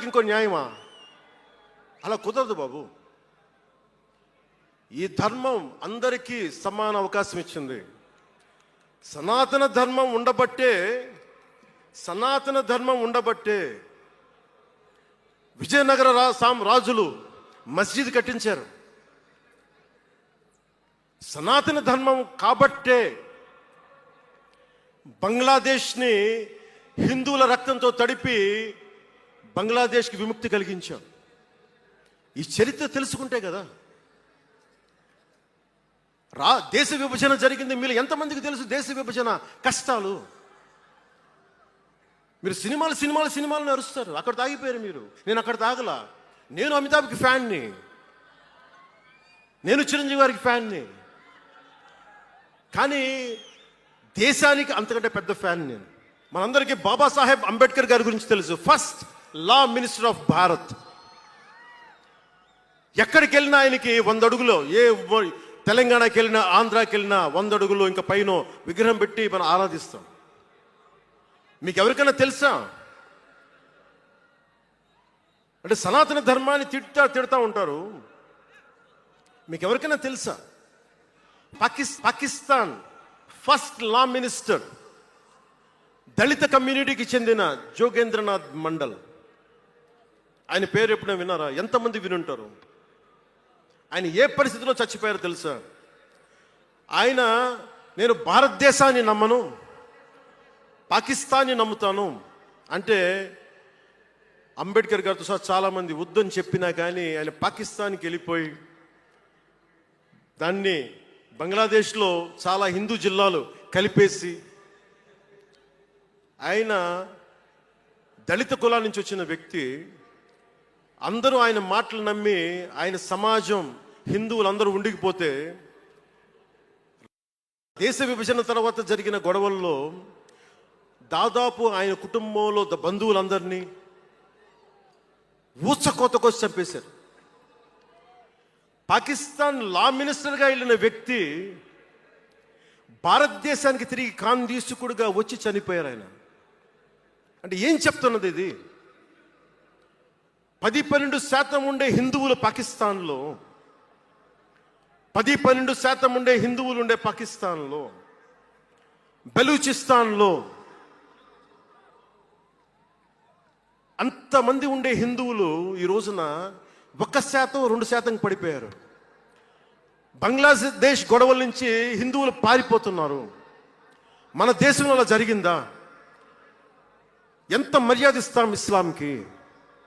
ఇంకో న్యాయమా? అలా కుదరదు బాబు. ఈ ధర్మం అందరికీ సమాన అవకాశం ఇచ్చింది. సనాతన ధర్మం ఉండబట్టే విజయనగర రాజులు మస్జిద్ కట్టించారు. సనాతన ధర్మం కాబట్టే బంగ్లాదేశ్ని హిందువుల రక్తంతో తడిపి బంగ్లాదేశ్కి విముక్తి కలిగించాం. ఈ చరిత్ర తెలుసుకుంటే కదా. దేశ విభజన జరిగింది. మీరు ఎంతమందికి తెలుసు దేశ విభజన కష్టాలు? మీరు సినిమాలు అరుస్తారు. అక్కడ తాగిపోయారు మీరు. నేను అక్కడ తాగలా. నేను అమితాబ్కి ఫ్యాన్ని, నేను చిరంజీవి గారికి ఫ్యాన్ని. కానీ దేశానికి అంతకంటే పెద్ద ఫ్యాన్ నేను. మనందరికీ బాబాసాహెబ్ అంబేద్కర్ గారి గురించి తెలుసు. First law minister of Bharat. ఎక్కడికి వెళ్ళినా ఆయనకి 100 అడుగులో, తెలంగాణకి వెళ్ళినా ఆంధ్రాకి వెళ్ళినా 100 అడుగులో ఇంకా పైన విగ్రహం పెట్టి మనం ఆరాధిస్తాం. మీకు ఎవరికైనా తెలుసా? అంటే సనాతన ధర్మాన్ని తిడతా ఉంటారు. మీకు ఎవరికైనా తెలుసా? పాకిస్తాన్ ఫస్ట్ లా మినిస్టర్ దళిత కమ్యూనిటీకి చెందిన జోగేంద్రనాథ్ మండల్. ఆయన పేరు ఎప్పుడైనా విన్నారా? ఎంతమంది వినుంటారు? ఆయన ఏ పరిస్థితిలో చచ్చిపోయారో తెలుసా? ఆయన నేను భారతదేశాన్ని నమ్మను, పాకిస్తాన్ని నమ్ముతాను అంటే అంబేద్కర్ గారితో సహా చాలామంది వద్దని చెప్పినా కానీ ఆయన పాకిస్తాన్కి వెళ్ళిపోయి దాన్ని బంగ్లాదేశ్లో చాలా హిందూ జిల్లాలు కలిపేసి ఆయన దళిత కులాల నుంచి వచ్చిన వ్యక్తి. అందరూ ఆయన మాటలు నమ్మి ఆయన సమాజం హిందువులందరూ ఉండిపోతే దేశ విభజన తర్వాత జరిగిన గొడవల్లో దాదాపు ఆయన కుటుంబంలో బంధువులందరినీ ఊచకోతకొచ్చి చంపేశారు. పాకిస్తాన్ లా మినిస్టర్గా వెళ్ళిన వ్యక్తి భారతదేశానికి తిరిగి కాందీసుకుడుగా వచ్చి చనిపోయారు ఆయన. అంటే ఏం చెప్తున్నది ఇది? 10-12% ఉండే హిందువులు పాకిస్తాన్లో, 10-12% ఉండే హిందువులు ఉండే పాకిస్తాన్లో, బలూచిస్తాన్లో అంతమంది ఉండే హిందువులు ఈ రోజున 1%-2% పడిపోయారు. బంగ్లాదేశ్ గొడవల నుంచి హిందువులు పారిపోతున్నారు. మన దేశంలో అలా జరిగిందా? ఎంత మర్యాద ఇస్తాం ఇస్లాంకి?